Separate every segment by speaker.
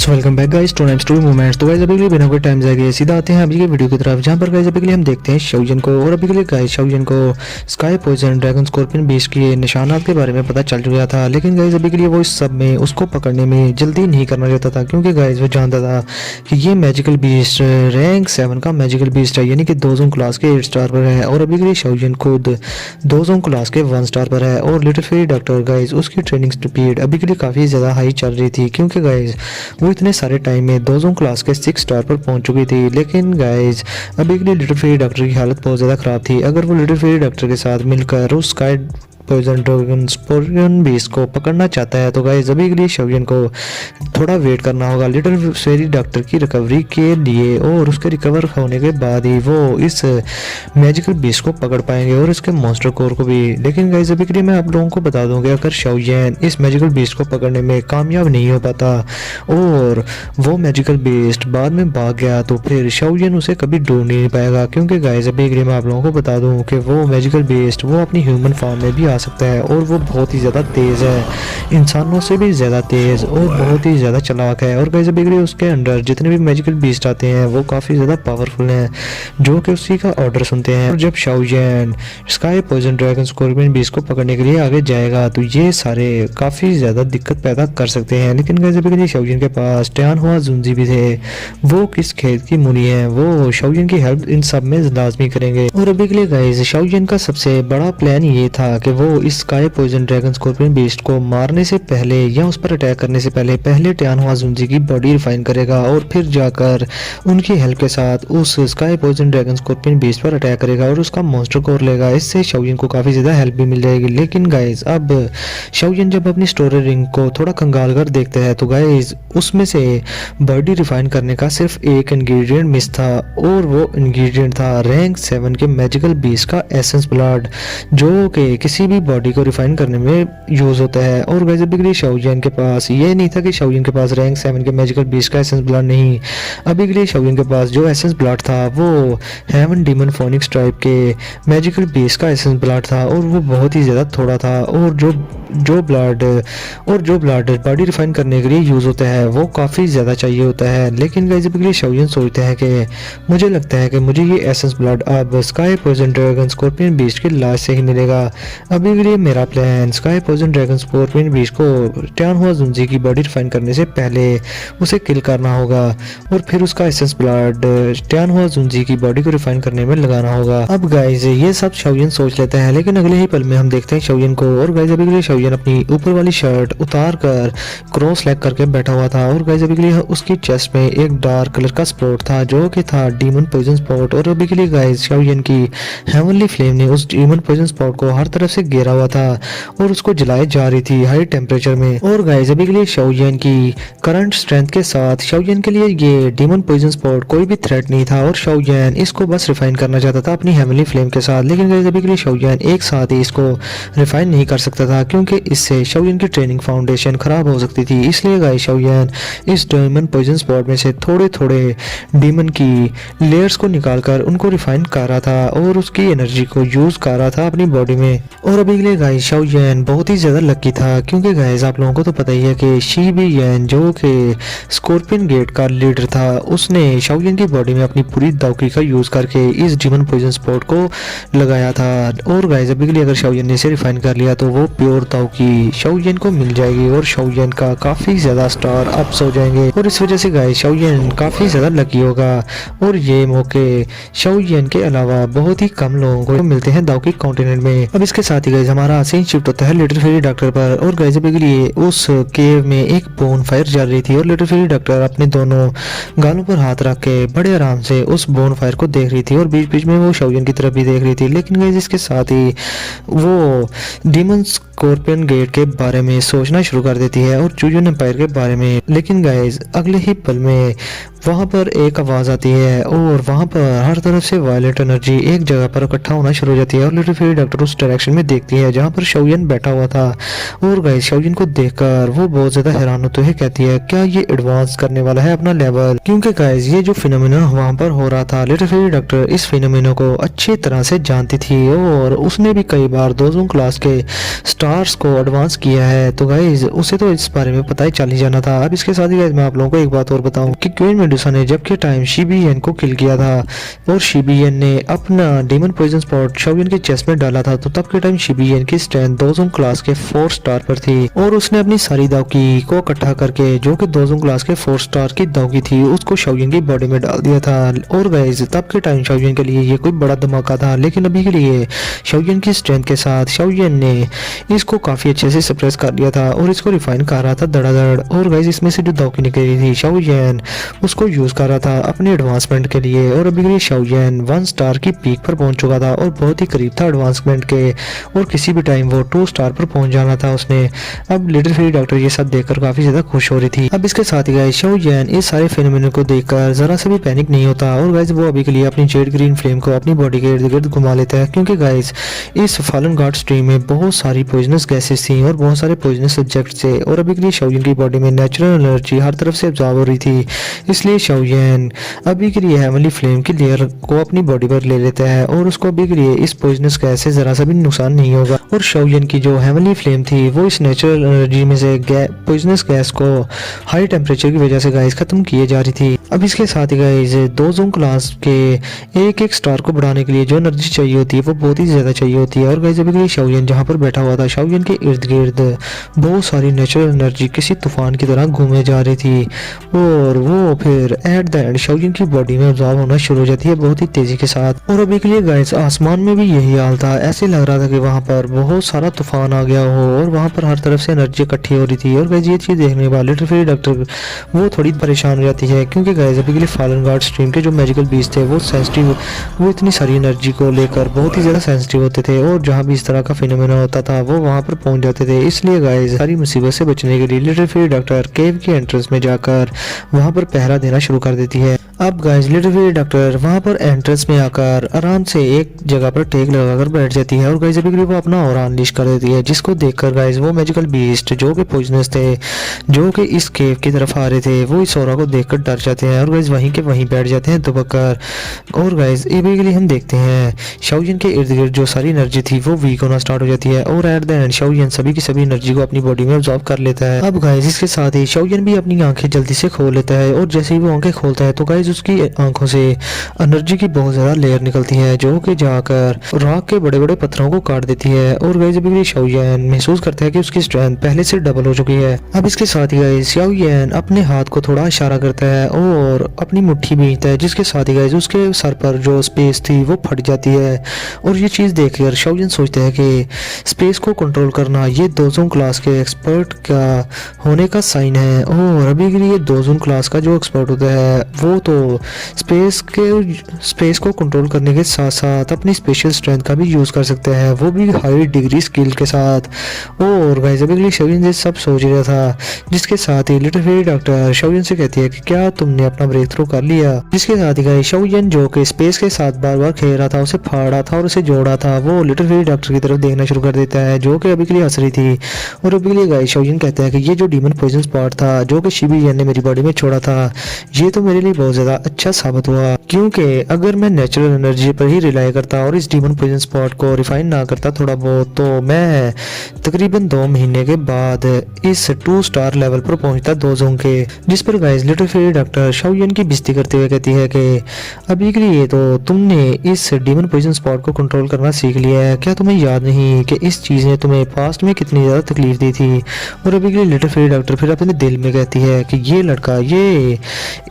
Speaker 1: So welcome back guys to story movements. तो guys अभी के लिए बिना कोई टाइम जाए सीधा आते हैं अभी के वीडियो की तरफ, जहां पर गाइस अभी के लिए हम देखते हैं शाओजिन को। और अभी के लिए गाइस शाओजिन को sky poison dragon scorpion beast के निशानात के बारे में पता चल चुका था, लेकिन गाइस अभी के लिए वो इस सब में उसको पकड़ने में जल्दी नहीं करना चाहता था, क्योंकि गाइस वो जानता था कि ये मैजिकल बीस्ट रैंक 7 का मैजिकल बीस्ट है, यानी कि 2 क्लास के 8 स्टार पर है। और अभी के लिए शाओजिन खुद 2 क्लास के 1 स्टार पर है। और लिटिल फेरी डॉक्टर गाइस उसकी ट्रेनिंग स्पीड अभी के लिए काफ़ी ज़्यादा हाई चल रही थी, क्योंकि गाइस वो इतने सारे टाइम में 2 क्लास के 6 स्टार पर पहुंच चुकी थी। लेकिन गाइस अभी के लिए लिटिल फेरी डॉक्टर की हालत बहुत ज़्यादा ख़राब थी। अगर वो लिटिल फेरी डॉक्टर के साथ मिलकर उस sky poison dragon scorpion beast को पकड़ना चाहता है, तो गाइस अभी के लिए शाओजिन को थोड़ा वेट करना होगा लिटिल फेरी डॉक्टर की रिकवरी के लिए, और उसके रिकवर होने के बाद ही वो इस मैजिकल बीस्ट को पकड़ पाएंगे और इसके मॉन्स्टर कोर को भी। लेकिन गाइस अभी के लिए मैं आप लोगों को बता दूं कि अगर शाओजिन इस मैजिकल बीस्ट को पकड़ने में कामयाब नहीं हो पाता और वो मैजिकल बीस्ट बाद में भाग गया, तो फिर शाओजिन उसे कभी ढूंढ नहीं पाएगा। क्योंकि गाइस अभी के लिए मैं आप लोगों को बता दूं कि वो मैजिकल बीस्ट वो अपनी ह्यूमन फॉर्म में भी आ सकता है, और वो बहुत ही ज़्यादा तेज़ है, इंसानों से भी ज़्यादा तेज़ और बहुत ही ज़्यादा चालाक है। और गाइस अभी के लिए उसके अंदर जितने भी मैजिकल बीस्ट आते हैं वो काफ़ी ज़्यादा पावरफुल हैं, जो कि उसी का ऑर्डर सुनते हैं। और जब Shaojin sky poison dragon scorpion beast को पकड़ने के लिए आगे जाएगा, तो ये सारे काफ़ी ज़्यादा दिक्कत पैदा कर सकते हैं। लेकिन गाइस अभी के लिए शाओजिन के पास टैन हुआ जुंजी भी थे, वो किस खेत की मुनी है, वो शाओजिन की हेल्प इन सब में लाजमी करेंगे। और अभी के लिए गाइस शाओजिन का सबसे बड़ा प्लान ये था कि वो इस sky poison dragon scorpion beast को मारने से पहले या उस पर अटैक करने से पहले टैन हुआ जुंजी की बॉडी रिफाइन करेगा, और फिर जाकर उनकी हेल्प के साथ उस sky poison dragon scorpion beast पर अटैक करेगा और उसका मॉन्स्टर कोर लेगा। इससे शाओजिन को काफ़ी ज़्यादा हेल्प भी मिल जाएगी। लेकिन गाइस अब शाओजिन जब अपनी स्टोरी रिंग को थोड़ा कंगाल कर देखते हैं, तो गाइस उसमें से बॉडी रिफाइन करने का सिर्फ एक इंग्रेडिएंट मिस था, और वो इंग्रेडिएंट था रैंक 7 के मैजिकल बीस्ट का एसेंस ब्लड, जो कि किसी भी बॉडी को रिफाइन करने में यूज होता है। और गाइस अभी के लिए शाओजिन के पास ये नहीं था कि शाओजिन के पास रैंक 7 के मैजिकल बीस्ट का एसेंस ब्लड नहीं, अभी के लिए शाओजिन के पास जो एसेंस ब्लड था वो हेवन डीमन फोनिक्स टाइप के मैजिकल बीस्ट का एसेंस ब्लड था, और वो बहुत ही ज़्यादा थोड़ा था। और जो ब्लड बॉडी रिफाइन करने के लिए यूज़ होता है वो काफ़ी ज़्यादा चाहिए होता है। लेकिन गाइस अभी के लिए शाओजिन सोचते हैं कि मुझे लगता है कि मुझे ये एसेंस ब्लड अब sky poison dragon scorpion beast की लाश से ही मिलेगा। अभी के लिए मेरा plan sky poison dragon scorpion beast को टैन हुआ जुंजी की बॉडी रिफाइन करने से पहले उसे किल करना होगा, और फिर उसका एसेंस ब्लड टैन हुआ जुंजी की बॉडी को रिफाइन करने में लगाना होगा। अब गाइस ये सब शाओजिन सोच लेते हैं, लेकिन अगले ही पल में हम देखते हैं शाओजिन को। और गाइस अभी के लिए शाओजिन अपनी ऊपर वाली शर्ट उतार कर क्रॉस लेग करके बैठा हुआ था, और गाइस अभी के लिए उसकी चेस्ट में एक डार्क कलर का स्पॉट था, जो कि था डीमन पॉइजन स्पॉट। और अभी के लिए गाइस शाओजिन की हेवनली फ्लेम ने उस डीमन पॉइजन स्पॉट को हर तरफ से घेरा हुआ था और उसको जलाई जा रही थी हाई टेम्परेचर में। और गाइस अभी के लिए शाओजिन की करंट स्ट्रेंथ के साथ शाओजिन के लिए ये डीमन पॉइजन स्पॉट कोई भी थ्रेट नहीं था, और शाओजिन इसको बस रिफाइन करना चाहता था अपनी हेवनली फ्लेम के साथ। लेकिन गाइस अभी के लिए शाओजिन एक साथ ही इसको रिफाइन नहीं कर सकता था, क्योंकि इससे शाओजिन की ट्रेनिंग फाउंडेशन खराब हो सकती थी। इसलिए गाइस शाओजिन इस डीमन पॉइजन स्पॉट में से थोड़े थोड़े डीमन की लेयर्स को निकालकर उनको रिफाइन कर रहा था और उसकी एनर्जी को यूज कर रहा था अपनी बॉडी में। और अभी के लिए गाइस शाओजिन बहुत ही ज्यादा लकी था, क्योंकि गाइस आप लोगों को तो पता ही है कि शी बी येन जो कि स्कॉर्पियन गेट का लीडर था, उसने शाओजिन की बॉडी में अपनी पूरी दावकी का यूज करके इस डीमन पॉइजन स्पॉट को लगाया था। और गाइस अभी के लिए अगर शाओजिन ने इसे रिफाइन कर लिया तो वो प्योर दावकी शाओजिन को मिल जाएगी, और शाओजिन का काफी ज्यादा स्टार अप्स हो जाएंगे, और इस वजह से गाइस शाओजिन काफी ज्यादा लकी होगा। और ये मौके शाओजिन के अलावा बहुत ही कम लोगों को मिलते हैं दावकी कॉन्टिनेंट में। अब इसके साथ ही गाइस हमारा सीन शिफ्ट होता है लिटिल फेरी डॉक्टर पर। और गाइस अभी के लिए उस केव में एक बोन फायर जल रही थी, और लिटिल फेरी डॉक्टर अपने दोनों गालों पर हाथ रख के बड़े आराम से उस बोन फायर को देख रही थी, और बीच बीच में वो शाओजिन की तरफ भी देख रही थी। लेकिन गाइस इसके साथ ही वो डीमन स्कॉर्पियन गेट के बारे में सोचना शुरू कर देती है और चूजन एम्पायर के बारे में। लेकिन गाइस अगले ही पल में वहां पर एक आवाज आती है, और वहां पर हर तरफ से वायलेट एनर्जी एक जगह पर इकट्ठा होना शुरू हो जाती है, और लिटिल फेरी डॉक्टर उस डायरेक्शन में देखती है जहां पर शाओजिन बैठा हुआ था। और गाइस शाओजिन को देखकर वो बहुत ज्यादा हैरान होते हुए कहती है, क्या ये एडवांस करने वाला है अपना लेवल? क्योंकि गाइस ये जो फिनोमेना वहां पर हो रहा था, लिटिल फेरी डॉक्टर इस फिनोमेना को अच्छी तरह से जानती थी, और उसने भी कई बार 2 क्लास के स्टार स्टार्स को एडवांस किया है, तो गाइज उसे तो इस बारे में पता ही चल ही जाना था। अब इसके साथ ही गाइज मैं आप लोगों को एक बात और बताऊं कि क्वीन मेडुसा ने जब के टाइम शिबियन को किल किया था और शिबियन ने अपना डेमन पॉइजन स्पॉट शाओयन के चेस्ट में डाला था, तो तब के टाइम शिबियन की स्ट्रेंथ दोजोंग क्लास के 4 स्टार पर थी और उसने अपनी सारी दावकी को इकट्ठा करके जो कि दोजोंग क्लास के 4 स्टार की दावकी थी उसको शाओयन की बॉडी में डाल दिया था। और गाइज तब के टाइम शाओयन के लिए ये कोई बड़ा धमाका था, लेकिन अभी के लिए शाओयन की स्ट्रेंथ के साथ शाओयन ने इसको काफी अच्छे से सप्रेस कर दिया था और इसको रिफाइन कर रहा था धड़ाधड़। और गाइज इसमें से जो दावकी निकली थी शाओयन उसको यूज कर रहा था अपने एडवांसमेंट के लिए और अभी के लिए शाओयन 1 स्टार की पीक पर पहुंच चुका था और बहुत ही करीब था एडवांसमेंट के और किसी भी टाइम वो 2 स्टार पर पहुंच जाना था उसने। अब लिटिल फेरी डॉक्टर ये सब देखकर काफी ज्यादा खुश हो रही थी। अब इसके साथ ही गाइज शाओयन इस सारे फेनोमेनन को देखकर जरा सा भी पैनिक नहीं होता और गाइज वो अभी के लिए अपनी जेड ग्रीन फ्लेम को अपनी बॉडी के इर्द गिर्द घुमा लेता है, क्योंकि गाइज इस फॉलन गॉड स्ट्रीम में बहुत सारी पॉइजनस गैसेस थी और बहुत सारे पॉइजनस सब्जेक्ट थे और अभी के लिए शाओयन की बॉडी में नेचुरल एनर्जी हर तरफ से अब्जॉर्ब हो रही थी। इसलिए शाओयन अभी के लिए हेवनली फ्लेम की लेयर को अपनी बॉडी पर ले लेता है और उसको अभी के लिए इस पॉइजनस गैस से जरा सा भी नुकसान नहीं होगा। और शाओयन की जो हेवनली फ्लेम थी वो इस नेचुरल एनर्जी में से पॉइजनस गैस को हाई टेम्परेचर की वजह से गाइस खत्म किए जा रही थी। अब इसके साथ ही गाइस दोजोंग क्लास के एक एक स्टार को बढ़ाने के लिए जो एनर्जी चाहिए होती है वो बहुत ही ज्यादा चाहिए होती है। और गाइस अभी के लिए शाओयन जहाँ पर बैठा हुआ था शाओयन के इर्द गिर्द बहुत सारी नेचुरल एनर्जी किसी तूफान की तरह घूमे जा रही थी और वो फिर एट द एंड शाओयन की बॉडी में अब्जॉर्ब होना शुरू हो जाती है बहुत ही तेजी के साथ। और अभी के लिए गाइस आसमान में भी यही हाल था, ऐसे लग रहा था कि वहां पर बहुत सारा तूफान आ गया हो और वहां पर हर तरफ से एनर्जी इकट्ठी हो रही थी। और गाइस ये चीज देखने के बाद लिटिल फेरी डॉक्टर वो थोड़ी परेशान हो जाती है, क्योंकि गाइस अभी के लिए फॉलन गॉड स्ट्रीम के जो मैजिकल बीस्ट थे वो सेंसिटिव, वो इतनी सारी एनर्जी को लेकर बहुत ही ज्यादा सेंसिटिव होते थे और जहाँ भी इस तरह का फिनोमेना होता था वो वहां पर पहुंच जाते थे। इसलिए गाइस सारी मुसीबत से बचने के लिए लिटिल फेरी डॉक्टर केव के एंट्रेंस में जाकर वहां पर पहरा देना शुरू कर देती है। अब गाइस लिटिल फेरी डॉक्टर वहां पर एंट्रेंस में आकर आराम से एक जगह पर टेक लगाकर बैठ जाती है और गाइस अभी के लिए वो अपना ऑरा अनलीश कर देती है, जिसको देखकर गाइस वो मैजिकल बीस्ट जो कि पॉइजनस थे जो कि इस केव की तरफ आ रहे थे वो इस ऑरा को देखकर डर जाते हैं और गाइस वहीं के वहीं बैठ जाते हैं दुबककर। और गाइस अभी के लिए हम देखते हैं शाओयन के इर्द गिर्द जो सारी एनर्जी थी वो वीक होना स्टार्ट हो जाती है और एट द एंड शाओयन सभी की सभी एनर्जी को अपनी बॉडी में अब्सॉर्ब कर लेता है। अब गाइस इसके साथ ही शाओयन भी अपनी आंखें जल्दी से खोल लेता है और जैसे ही वो आंखें खोलता है तो गाइस उसकी आंखों से एनर्जी की बहुत ज्यादा लेयर निकलती है जो कि जाकर रॉक के बड़े बड़े पत्थरों को काट देती है। और गाइस अभी भी शाओयन महसूस करता है कि उसकी स्ट्रेंथ पहले से डबल हो चुकी है। अब इसके साथ ही गाइस शाओयन अपने हाथ को थोड़ा इशारा करता है और अपनी मुट्ठी भींचता है, जिसके साथ ही गाइस उसके सर पर जो स्पेस थी वो फट जाती है। और ये चीज देखकर शाओयन सोचता है कि स्पेस को कंट्रोल करना ये दोजोंग क्लास के एक्सपर्ट का होने का साइन है और अभी के लिए दोजोंग क्लास का जो एक्सपर्ट होता है वो तो स्पेस को कंट्रोल करने के साथ साथ अपनी स्पेशल स्ट्रेंथ का भी यूज कर सकता है, वो भी हाई डिग्री स्किल के साथ। और गाइस अभी के लिए शाओयन ये सब सोच रहा था, जिसके साथ ही लिटिल फेरी डॉक्टर शाओयन से कहती है कि क्या तुमने अपना ब्रेक थ्रू कर लिया। जिसके साथ ही गाइस शाओयन जो कि स्पेस के साथ बार बार खेल रहा था, उसे फाड़ा था और उसे जोड़ा था, वो लिटिल फेरी डॉक्टर की तरफ देखना शुरू कर देता है जो कि अभी के लिए हंस रही थी। और अभी के लिए गाइस शाओयन कहता है कि ये जो डीमन पॉइजन स्पॉट था जो कि शिबियन ने मेरी बॉडी में छोड़ा था ये तो मेरे लिए बहुत ज्यादा अच्छा साबित हुआ, क्योंकि अगर मैं नेचुरल एनर्जी पर ही रिलाई करता और इस डीमन पॉइजन स्पॉट को रिफाइन ना करता थोड़ा बहुत तो मैं तकरीबन 2 महीने के बाद इस 2 स्टार लेवल पर पहुंचता दोजोंग के। जिस पर guys little fairy doctor Shaoyan की बेइज्जती करते हुए कहती है कि अभी के लिए तो तुमने इस डीमन पॉइजन स्पॉट को कंट्रोल करना सीख लिया है, क्या तुम्हें याद नहीं कि इस चीज ने तुम्हें पास्ट में कितनी ज्यादा तकलीफ दी थी। और अभी के लिए लिटिल फेरी डॉक्टर फिर अपने दिल में कहती है कि ये लड़का ये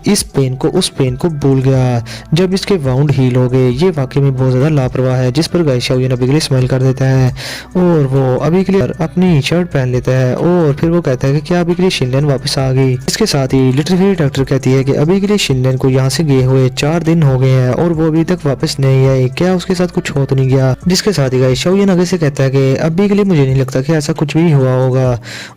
Speaker 1: इस पेन को उस पेन को भूल गया जब इसके वाउंड हील हो गए, ये वाकई में बहुत ज्यादा लापरवाह है। जिस पर गाइस शाओयन अभी के लिए स्माइल कर देता है और वो अभी के लिए अपनी शर्ट पहन लेता है और फिर वो कहता है कि क्या अभी के लिए शिनलिन वापस आ गई। इसके साथ ही लिटिल फेरी डॉक्टर कहती है कि अभी के लिए शिनलिन को यहाँ से गए हुए 4 दिन हो गए हैं और वो अभी तक वापस नहीं आई, क्या उसके साथ कुछ हो तो नहीं गया। जिसके साथ ही गाइस शाओयन आगे से कहता है कि अभी के लिए मुझे नहीं लगता कि ऐसा कुछ भी हुआ होगा।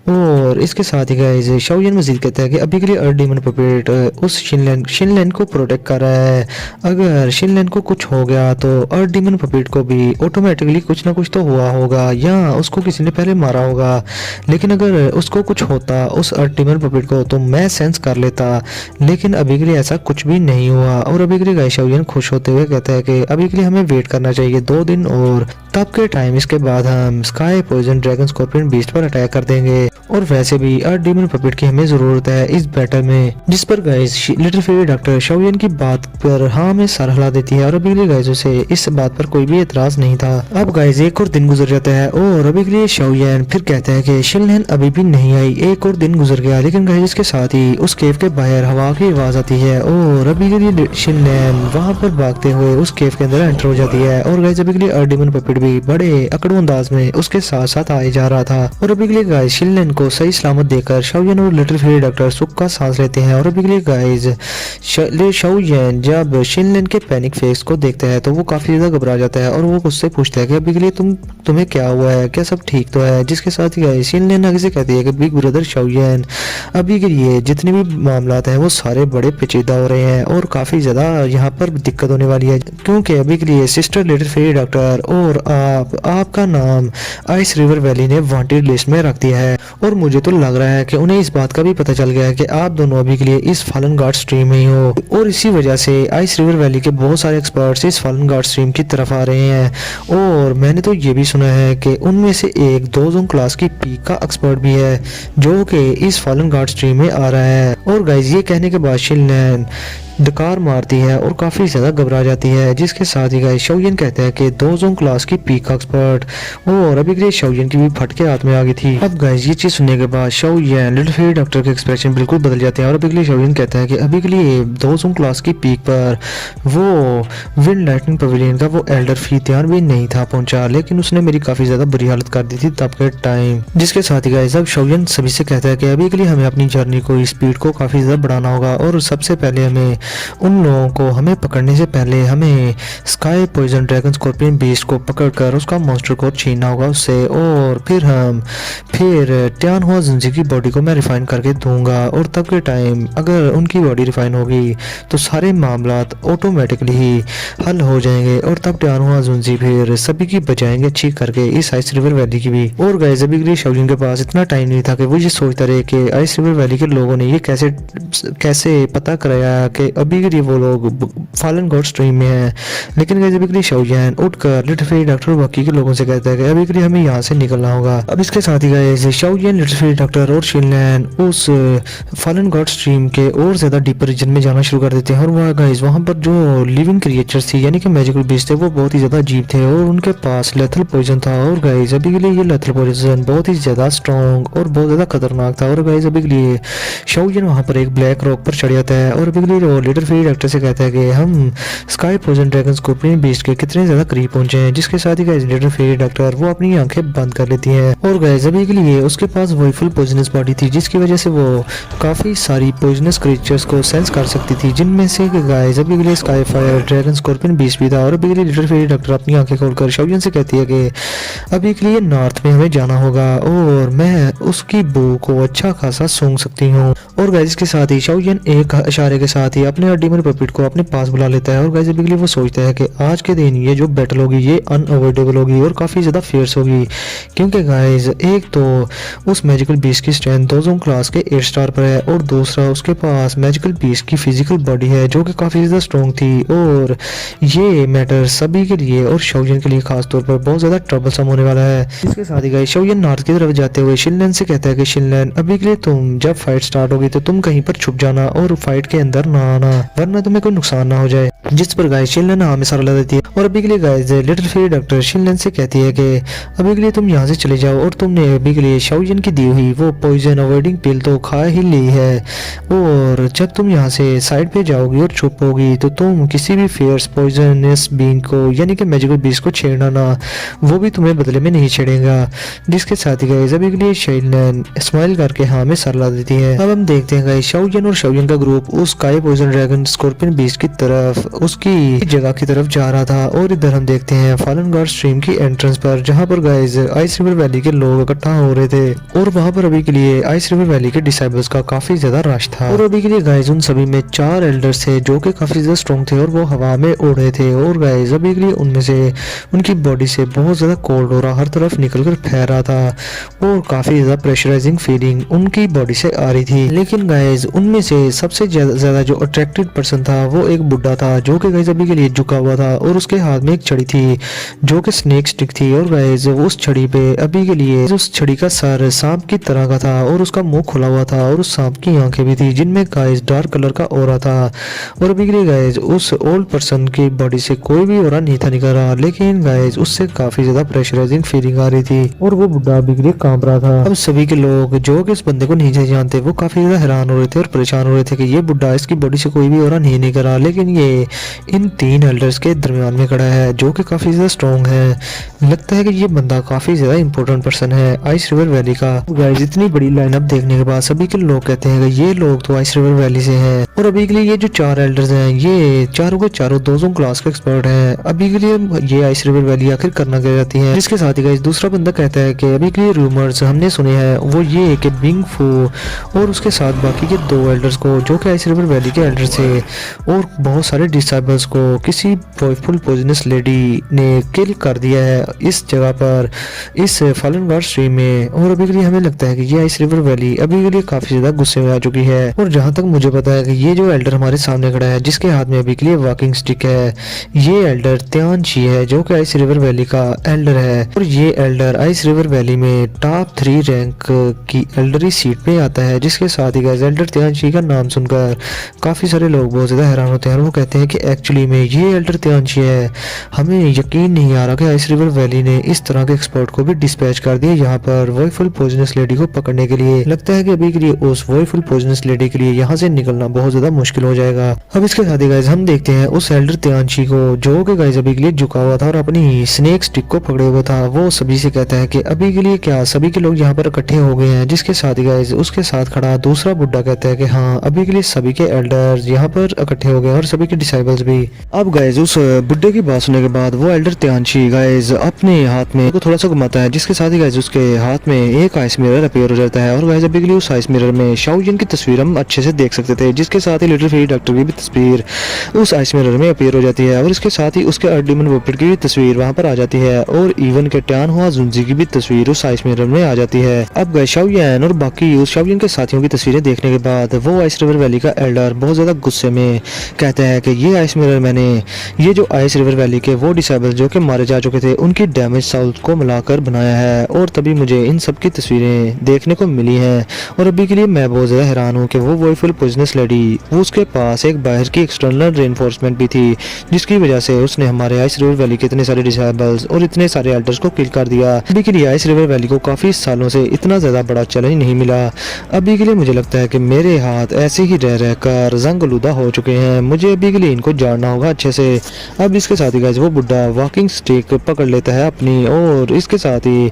Speaker 1: और इसके साथ ही गाइस शाओयन मजीद कहता है कि अभी के लिए अर्थ डीमन पपेट उस शिनलिन शिनलैन को प्रोटेक्ट कर रहा है। अगर शिनलैन को कुछ हो गया तो अर्थ डीमन पपेट को भी ऑटोमेटिकली कुछ ना कुछ तो हुआ होगा या उसको किसी ने पहले मारा होगा। लेकिन अगर उसको कुछ होता उस अर्थ डीमन पपेट को तो मैं सेंस कर लेता, लेकिन अभी के लिए ऐसा कुछ भी नहीं हुआ। और अभी के लिए गाइस शाओलियन खुश होते हुए कहता है कि अभी के लिए हमें वेट करना चाहिए 2 दिन और तब के टाइम इसके बाद हम sky poison dragon scorpion beast पर अटैक कर देंगे। और वैसे भी अर्थ डीमन पपेट की हमें जरूरत है इस बैटल में। जिस पर गाइस लिटिल फेरी डॉक्टर शाओलियन की बात पर हाँ में सर हिला देती है और अभी के लिए गाइस उसे इस बात पर कोई भी एतराज नहीं था। अब गाइस एक और दिन गुजर जाता है और अभी के लिए शाओलियन फिर कहता है कि शिनलैन अभी भी नहीं आई। एक और दिन गुजर गया, लेकिन गाइस इसके साथ ही उस केव के बाहर हवा की आवाज आती है और अभी के लिए शिनलैन वहां पर भागते हुए उस केव के अंदर एंटर हो जाती है। और गाइस अभी के लिए अर्थ डीमन पपेट भी बड़े अकड़ू अंदाज में उसके साथ साथ आए जा रहा था। और अभी के लिए गाइस शिनलैन को सही सलामत देकर शाओलियन और लिटिल फेरी डॉक्टर सुख का सांस लेते हैं। और अभी के लिए गाइस शाओलियन जब शिनलैन के पैनिक फेस को देखता है तो वो काफी ज्यादा घबरा जाता है और वो उससे पूछता है कि अभी के लिए तुम्हें क्या हुआ है, क्या सब ठीक तो है। जिसके साथ ही गाइस शिनलैन आगे से कहती है कि बिग ब्रदर शाओलियन अभी के लिए जितने भी मामलात हैं वो सारे बड़े पेचीदा हो रहे हैं और काफी ज्यादा यहाँ पर दिक्कत होने वाली है, क्योंकि अभी के लिए सिस्टर लिटिल फेरी डॉक्टर और आपका नाम आइस रिवर वैली ने वांटेड लिस्ट में रख दिया है। और मुझे तो लग रहा है कि उन्हें इस बात का भी पता चल गया है कि आप दोनों अभी के लिए इस फॉलन गार्ड स्ट्रीम में ही हो और इसी वजह से आइस रिवर वैली के बहुत सारे एक्सपर्ट्स इस फॉलन गार्ड स्ट्रीम की तरफ आ रहे हैं। और मैंने तो ये भी सुना है कि उनमें से एक दोजोंग क्लास की पीक का एक्सपर्ट भी है जो कि इस फॉलन गार्ड स्ट्रीम में आ रहा है। और गाइस ये कहने के बाद शिनलैन डकार मारती है और काफी ज्यादा घबरा जाती है। जिसके साथ ही गाइस शाओलियन कहते हैं कि दोजोंग क्लास की पीक का एक्सपर्ट और अभी के लिए शाओलियन की भी फट के हाथ में आ गई थी। अब गाइस ये चीज सुनने के बाद शाओलियन लिटिल फेरी डॉक्टर के एक्सप्रेशन बिल्कुल बदल जाते हैं और अभी के लिए शाओलियन कहता है कि अभी के लिए दोजोंग क्लास की पीक पर वो विंड लाइटनिंग पवेलियन का वो एल्डर फीतियान भी नहीं था पहुंचा, लेकिन उसने मेरी काफी ज्यादा बुरी हालत कर दी थी तब के टाइम। जिसके साथ ही गाइस अब शाओलियन सभी से कहता है कि अभी के लिए हमें अपनी जर्नी को स्पीड को काफी ज्यादा बढ़ाना होगा और सबसे पहले हमें उन लोगों को हमें पकड़ने से पहले हमें sky poison dragon scorpion beast को पकड़कर उसका मॉन्स्टर को छीनना होगा उससे। और फिर ट्यान हुआ जिंजी की बॉडी को मैं रिफाइन करके दूंगा और तब के टाइम अगर उनकी बॉडी रिफाइन होगी तो सारे मामलात ऑटोमेटिकली ही हल हो जाएंगे और तब ट्यान हुआ जिंजी फिर सभी की बचाएंगे अच्छी करके इस आइस रिवर वैली की भी। और गाइस अभी के लिए शाओलियन के पास इतना टाइम नहीं था कि वो ये सोचता रहे कि आइस रिवर वैली के लोगों ने ये कैसे पता कराया कि अभी के लिए वो लोग फॉलन गॉड स्ट्रीम में है। लेकिन गाइस अभी के लिए शाओलियन उठकर लिटिल फेरी डॉक्टर और बाकी के लोगों से कहता है कि अभी के लिए हमें यहाँ से निकलना होगा। अब इसके साथ ही गाइस शाओलियन लिटिल फेरी डॉक्टर और शिनलैन उस फॉलन गॉड स्ट्रीम के और ज्यादा डीपर रीजन में जाना शुरू कर देते हैं। और वहाँ गाइस वहाँ पर जो लिविंग क्रिएचर्स थी यानी कि मैजिकल बीस्ट थे वो बहुत ही ज्यादा अजीब थे और उनके पास लेथल पॉइजन था। और गाइस अभी के लिए ये लेथल पॉइजन बहुत ही ज्यादा स्ट्रॉन्ग और बहुत ज्यादा खतरनाक था। और गाइस अभी के लिए शाओलियन वहाँ पर एक ब्लैक रॉक पर चढ़ जाता है और अभी के लिए लिटिल फेरी डॉक्टर से कहता है कि हम sky poison dragon scorpion beast के कितने ज्यादा करीब पहुंचे हैं। जिसके साथ ही गाइस लिटिल फेरी डॉक्टर वो अपनी आंखें बंद कर लेती हैं और गाइस अभी के लिए उसके पास वही फुल पॉइजनस बॉडी थी जिसकी वजह से वो काफी सारी पॉइजनस क्रीचर्स को सेंस कर सकती थी, जिनमें से गाइस अभी के लिए sky fire dragon scorpion beast भी था। और अभी के लिए लिटिल फेरी डॉक्टर अपनी आंखें खोलकर शाओलियन से कहती है कि अभी के लिए नॉर्थ में हमें जाना होगा और मैं उसकी बू को अच्छा खासा सूंघ सकती हूँ। और गाइस के साथ ही शाओलियन एक इशारे के साथ ही अपने डीमन पपेट को अपने पास बुला लेता है और गाइस अभी के लिए वो सोचता है कि आज के दिन ये जो बैटल होगी ये अनअवॉइडेबल होगी और काफी ज्यादा फेयर्स होगी, क्योंकि गाइस एक तो उस मैजिकल बीस्ट की स्ट्रेंथ दोजोंग क्लास के 8 स्टार पर है और दूसरा उसके पास मैजिकल बीस्ट की फिजिकल बॉडी है जो कि काफी ज्यादा स्ट्रॉन्ग थी। और ये मैटर सभी के लिए और शाओलियन के लिए खास तौर पर बहुत ज्यादा ट्रबलसम होने वाला है। इसके साथ ही गाइस शाओलियन नॉर्थ की तरफ जाते हुए शिनलैन से कहता है कि शिनलैन अभी के लिए तुम जब फाइट स्टार्ट होगी तो तुम कहीं पर छुप जाना और फाइट के अंदर ना आना वरना तुम्हें कोई नुकसान ना हो जाए। जिस पर गाइस शिनलैन हाँ में सर लगा देती है और अभी के लिए गाइस लिटिल फेरी डॉक्टर शिनलैन से कहती है कि अभी के लिए तुम यहाँ से चले जाओ और तुमने अभी के लिए शाओलियन की दी हुई वो पॉइजन अवॉइडिंग पिल तो खा ही ली है और जब तुम यहाँ से साइड पे जाओगी और छुपोगी तो तुम किसी भी फेयर्स पॉइजनस बीन को यानी कि मैजिकल बीस्ट को छेड़ना ना, वो भी तुम्हें बदले में नहीं छेड़ेगा। जिसके साथ ही गाइस अभी के लिए शिनलैन स्माइल करके हाँ में सर ला देती है। अब हम देखते हैं गाइस शाओलियन और शाओलियन का ग्रुप उस sky poison dragon scorpion beast की तरफ उसकी जगह की तरफ जा रहा था। और इधर हम देखते हैं फॉलन गॉड स्ट्रीम की एंट्रेंस पर, जहाँ पर गाइज आइस रिवर वैली के लोग इकट्ठा हो रहे थे और वहाँ पर अभी के लिए आइस रिवर वैली के डिसाइबल्स का काफी ज्यादा रश था। और अभी के लिए गाइज उन सभी में 4 एल्डर्स थे जो कि काफी ज्यादा स्ट्रॉन्ग थे और वो हवा में उड़ रहे थे। और गाइज अभी के लिए उनमें से उनकी बॉडी से बहुत ज्यादा कोल्ड हो रहा हर तरफ निकल कर फैल रहा था और काफी ज्यादा प्रेशराइजिंग फीलिंग उनकी बॉडी से आ रही थी। लेकिन गाइज उनमें से सबसे ज्यादा जो अट्रैक्टेड पर्सन था वो एक बुड्ढा था जो कि गाइज अभी के लिए झुका हुआ था और उसके हाथ में एक छड़ी थी जो कि स्नेक स्टिक थी। और गाइज उस छड़ी पे अभी के लिए उस छड़ी का सर सांप की तरह का था और उसका मुंह खुला हुआ था और उस सांप की आंखें भी थी जिनमें गाइज डार्क कलर का ऑरा था। और अभी के लिए गाइज उस ओल्ड पर्सन की बॉडी से कोई भी ऑरा नहीं था निकल रहा, लेकिन गाइज उससे काफी ज्यादा प्रेशराइजिंग फीलिंग आ रही थी और वो बुड्ढा अभी के लिए कांप रहा था। अब सभी के लोग जो कि इस बंदे को नहीं जानते वो काफी ज्यादा हैरान हो रहे थे और परेशान हो रहे थे कि ये बुड्ढा इसकी बॉडी से कोई भी ऑरा नहीं निकल रहा, लेकिन ये इन 3 एल्डर्स के दरमियान में खड़ा है जो कि काफी ज्यादा स्ट्रॉन्ग है। लगता है कि ये बंदा काफी ज्यादा इंपॉर्टेंट पर्सन है आइस रिवर वैली का। गाइस इतनी बड़ी लाइनअप देखने के बाद सभी के लोग कहते हैं कि ये लोग तो आइस रिवर वैली से हैं। और अभी के लिए ये जो 4 एल्डर्स हैं ये चारों के चारों दोजों क्लास के एक्सपर्ट हैं। अभी के लिए ये आइस रिवर वैली आखिर करना क्या चाहती है। जिसके साथ ही गाइस दूसरा बंदा कहता है कि अभी के लिए रूमर्स हमने सुने हैं वो ये कि बिंग फू और उसके साथ बाकी के 2 एल्डर्स को जो कि आइस रिवर वैली के एल्डर्स थे और बहुत सारे डिसाइबल्स को किसी वॉइफुल पॉइजनस लेडी ने किल कर दिया है इस जगह पर, इस फॉलन गॉड स्ट्रीम में। और अभी के लिए हमें लगता है कि ये आइस रिवर वैली अभी के लिए काफी ज्यादा गुस्से में आ चुकी है। और जहां तक मुझे पता है कि ये जो एल्डर हमारे सामने खड़ा है जिसके हाथ में अभी के लिए वॉकिंग स्टिक है, ये एल्डर त्यानशी है जो कि आइस रिवर वैली का एल्डर है। और ये एल्डर आइस रिवर वैली में टॉप 3 रैंक की एल्डरी सीट पे आता है। जिसके साथ ही गाइस एल्डर त्यानशी का नाम सुनकर काफी सारे लोग बहुत ज्यादा हैरान होते हैं और वो कहते हैं कि एक्चुअली में ये एल्डर त्यानशी है। हमें यकीन नहीं आ रहा कि आइस रिवर वैली ने इस तरह के एक्सपर्ट को भी डिस्पैच कर दिया यहाँ पर वॉइफुल पॉइजनस लेडी को पकड़ने के लिए। लगता है कि अभी के लिए उस वॉइफुल पॉइजनस लेडी के लिए यहाँ से निकलना बहुत ज्यादा मुश्किल हो जाएगा। अब इसके साथ ही गाइस हम देखते हैं उस एल्डर त्यानशी को जो कि गाइस अभी के लिए झुका हुआ था और अपनी स्नेक स्टिक को पकड़े हुआ था। वो सभी से कहता है कि अभी के लिए क्या सभी के लोग यहाँ पर इकट्ठे हो गए हैं। जिसके साथ ही गाइस उसके साथ खड़ा दूसरा बुड्ढा कहता है कि हाँ अभी के लिए सभी के एल्डर्स यहाँ पर इकट्ठे हो गए और सभी के डिसाइबल्स भी। अब गाइस उस बुड्ढे की बात सुनने के बाद वो एल्डर त्यानशी गाइस अपने हाथ में को थोड़ा सा घुमाता है। जिसके साथ ही गाइस उसके हाथ में एक आइस मिरर अपीयर हो जाता है और गाइस अभी के लिए उस आइस मिरर में शाओजिन की तस्वीर हम अच्छे से देख सकते थे। जिसके साथ ही लिटिल फेरी डॉक्टर की भी तस्वीर उस आइस मिरर में अपीयर हो जाती है और इसके साथ ही उसके अर्डिमन वोपिट की भी तस्वीर वहां पर आ जाती है और इवन के ट्यान हुआ जुंजी की भी तस्वीर उस आइस मिरर में आ जाती है। अब गाइस शाओयन और बाकी उस शाओजिन के साथियों की तस्वीरें देखने के बाद वो आइस रिवर वैली का एल्डर बहुत ज्यादा गुस्से में कहता है कि ये आइस मिरर मैंने ये जो आइस रिवर वैली के वो डिसेबल जो कि मारे जा चुके थे उनकी डैमेज साउथ को मिलाकर बनाया है और तभी मुझे इन सब की तस्वीरें देखने को मिली हैं। और अभी के लिए मैं बहुत ज्यादा हैरान हूँ कि वो वॉइफुल पॉइजनस लेडी उसके पास एक बाहर की एक्सटर्नल रेनफोर्समेंट भी थी जिसकी वजह से उसने हमारे आइस रिवर वैली के इतने सारे डिसेबल्स और इतने सारे एल्डर्स को किल कर दिया। अभी के लिए आइस रिवर वैली को काफी सालों से इतना ज्यादा बड़ा चैलेंज नहीं मिला। अभी के लिए मुझे लगता है कि मेरे हाथ ऐसे ही रह रहकर जंग आलूदा हो चुके हैं। मुझे अभी के लिए इनको जानना होगा अच्छे से। अब इसके साथ ही गाइस वो बुड्ढा वॉकिंग स्टिक पकड़ लेता है अपनी और इसके साथ ही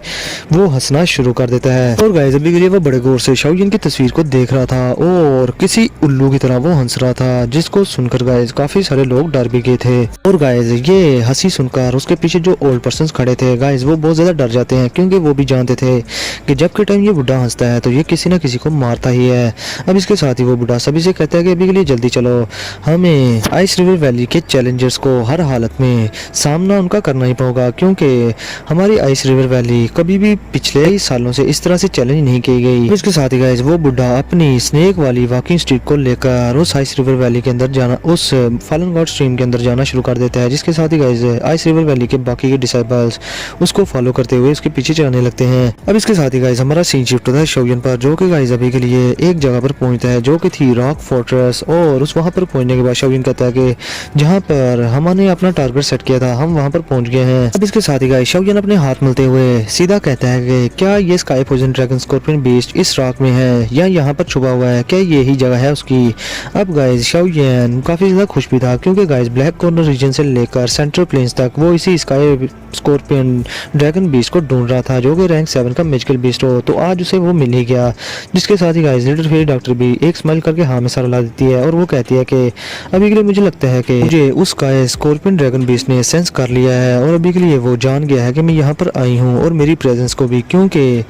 Speaker 1: वो हंसना शुरू कर देता है। और गाइस अभी के लिए वो बड़े गौर से शाओजिन की तस्वीर को देख रहा था और किसी उल्लू की तरह वो हंस रहा था जिसको सुनकर गाइस काफी सारे लोग डर भी गए थे। और गाइस ये हंसी सुनकर उसके पीछे जो ओल्ड पर्सन खड़े थे गाइस वो बहुत ज्यादा डर जाते हैं क्योंकि वो भी जानते थे कि जब के टाइम ये बुड्ढा हंसता है तो ये किसी न किसी को मारता ही है। अब इसके साथ ही वो बुड्ढा सभी से कहता है कि अभी के लिए जल्दी चलो, हमें आइस रिवर वैली के चैलेंजर्स को हर हालत में सामना उनका करना ही होगा क्योंकि हमारी आइस रिवर वैली कभी भी पिछले कई सालों से इस तरह से चैलेंज नहीं की गई। इसके साथ ही गाइस वो बुड्ढा अपनी स्नेक वाली वॉकिंग स्टिक को लेकर उस आइस रिवर वैली के अंदर जाना उस फॉलन गॉड स्ट्रीम के अंदर जाना शुरू कर देता है। जिसके साथ ही गाइस आइस रिवर वैली के बाकी के डिसाइबल्स उसको फॉलो करते हुए उसके पीछे चलाने लगते हैं। अब इसके साथ ही गाइस हमारा सीन शिफ्ट होता है शाओजिन पर जो कि गाइस अभी के लिए एक जगह पर पहुंचता है जो कि थी रॉक फोर्ट्रेस। और उस वहां पर पहुंचने के बाद शाओजिन कहता है कि जहां पर हमने अपना टारगेट सेट किया था हम वहां पर पहुंच गए हैं। अब इसके साथ ही गाइस शाओजिन अपने हाथ मिलते हुए सीधा कहता है कि क्या ये sky poison dragon scorpion beast इस रॉक में है या यहाँ पर छुपा हुआ है, क्या ये ही जगह है उसकी। अब गाइस शाओजिन काफी ज्यादा खुश भी था क्योंकि गाइस ब्लैक कॉर्नर रीजन से लेकर सेंट्रल प्लेन्स तक वो इसी स्काई स्कॉर्पियन ड्रैगन बीस्ट को ढूंढ रहा था जो कि रैंक 7 का मैजिकल बीस्ट हो, तो आज उसे वो मिल ही गया। जिसके साथ ही गाइस लिटिल फेरी डॉक्टर भी एक स्माइल करके हाँ में सर ला देती है और वो कहती है कि अभी के लिए मुझे लगता है कि मुझे उसका स्कॉर्पियन ड्रैगन बीस्ट ने सेंस कर लिया है और अभी के लिए वो जान गया है कि मैं यहाँ पर आई हूँ और मेरी प्रेजेंस को भी, क्योंकि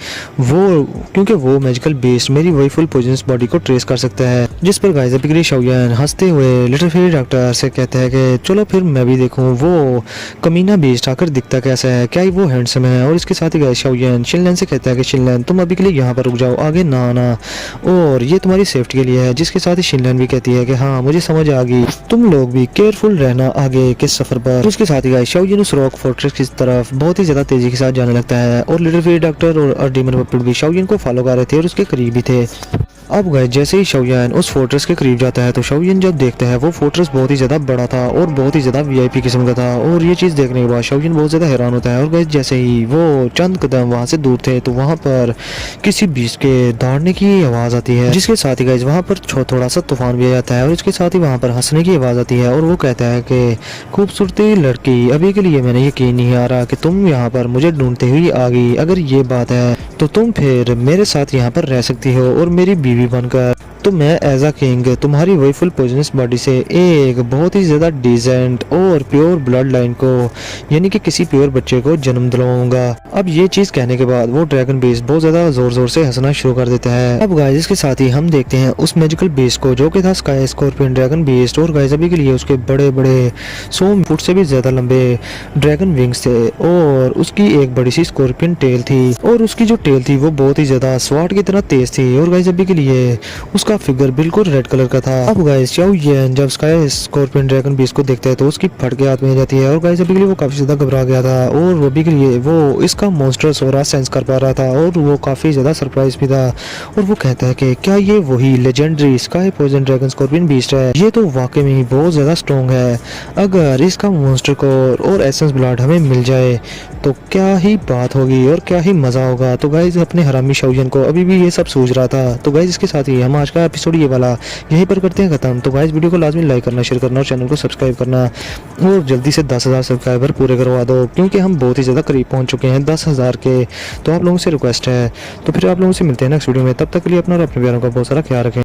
Speaker 1: वो मैजिकल बीस्ट मेरी वही फुल पोइजनस बॉडी को ट्रेस कर सकता है। जिस पर गाइस अभी के लिए शाओयान हंसते हुए लिटिल फेरी डॉक्टर से कहते हैं कि चलो फिर मैं भी देखूँ वो कमीना बीस्ट आकर दिखता कैसा है, क्या ही वो हैंडसम है। और इसके साथ ही गाइस शाओयान शिनलैन से कहता है कि शिनलैन तुम अभी के लिए यहाँ पर रुक जाओ, आगे ना आना, और ये तुम्हारी सेफ्टी के लिए है। जिसके साथ ही शिनलैन भी कहती है कि हाँ मुझे समझ आ गई, तुम लोग भी केयरफुल रहना आगे के सफर पर। उसके साथ ही गाइस शाओयान उस रॉक फोर्ट्रेस की तरफ बहुत ही ज्यादा तेजी के साथ जाने लगता है और लिटिल फेरी डॉक्टर और डीमन पपेट भी शाओयान को फॉलो कर रहे थे और उसके करीब भी थे। अब गए जैसे ही शाओयान उस फोर्ट्रेस के करीब जाता है तो शाओयान जब देखता है वो फोर्ट्रेस बहुत ही ज़्यादा बड़ा था और बहुत ही ज़्यादा वीआईपी किस्म का था, और ये चीज़ देखने के बाद शाओयान बहुत ज़्यादा हैरान होता है। और गए जैसे ही वो चंद कदम वहाँ से दूर थे तो वहाँ पर किसी बीस्ट के दौड़ने की आवाज़ आती है, जिसके साथ ही गाइस वहाँ पर थोड़ा सा तूफान भी आ जाता है और इसके साथ ही वहाँ पर हंसने की आवाज़ आती है और वो कहता है कि खूबसूरती लड़की, अभी के लिए मैंने यकीन नहीं आ रहा कि तुम यहाँ पर मुझे ढूंढते हुए आ गई। अगर ये बात है तो तुम फिर मेरे साथ यहाँ पर रह सकती हो और मेरी बीवी बनकर, तो मैं एज अ किंग तुम्हारी वही फुल पोइजनस बॉडी से एक बहुत ही ज़्यादा डिसेंट और प्योर ब्लड लाइन को, यानी कि किसी प्योर बच्चे को जन्म दिलवाऊंगा। अब ये चीज़ कहने के बाद वो ड्रैगन बीस्ट बहुत ज़्यादा ज़ोर ज़ोर से हंसना शुरू कर देता है। अब गाइस इसके साथ ही हम देखते हैं उस मैजिकल बीस्ट को जो कि था स्काई स्कॉर्पियन ड्रैगन बीस्ट, और गाइस अभी के लिए उसके बड़े बड़े 100 फुट से भी ज़्यादा लंबे ड्रैगन विंग्स थे और उसकी एक बड़ी सी स्कॉर्पियन टेल थी, और उसकी जो टेल थी वो बहुत ही ज़्यादा स्वाट की तरह तेज थी। और गाइस अभी के लिए उसका फिगर बिल्कुल रेड कलर का था। अब गाइस शाओयान जब स्काई स्कॉर्पियन ड्रैगन बीस्ट को देखता है तो उसकी फट के हाथ में आ जाती है, और गाइस अभी के लिए वो काफी ज्यादा घबरा गया था और अभी के लिए वो इसका मॉन्स्टर्स ऑरा सेंस कर पा रहा था और वो काफी ज्यादा सरप्राइज भी था। और वो कहता है कि क्या ये वही legendary sky poison dragon scorpion beast है, ये तो वाकई में बहुत ज्यादा स्ट्रॉन्ग है। अगर इसका मॉन्स्टर कोर और एसेंस ब्लड हमें मिल जाए तो क्या ही बात होगी और क्या ही मजा होगा। तो गाइस अपने हरामी शाओयान को अभी भी ये सब सोच रहा था। तो गाइस इसके साथ ही हम आज का एपिसोड ये वाला यहीं पर करते हैं खत्म। तो गाइस वीडियो को लाजमी लाइक करना, शेयर करना और चैनल को सब्सक्राइब करना, और जल्दी से 10,000 सब्सक्राइबर पूरे करवा दो क्योंकि हम बहुत ही ज़्यादा करीब पहुंच चुके हैं 10,000 के। तो आप लोगों से रिक्वेस्ट है, तो फिर आप लोगों से मिलते हैं नेक्स्ट वीडियो में। तब तक के लिए अपना और अपने प्यारों का बहुत सारा ख्याल रखें।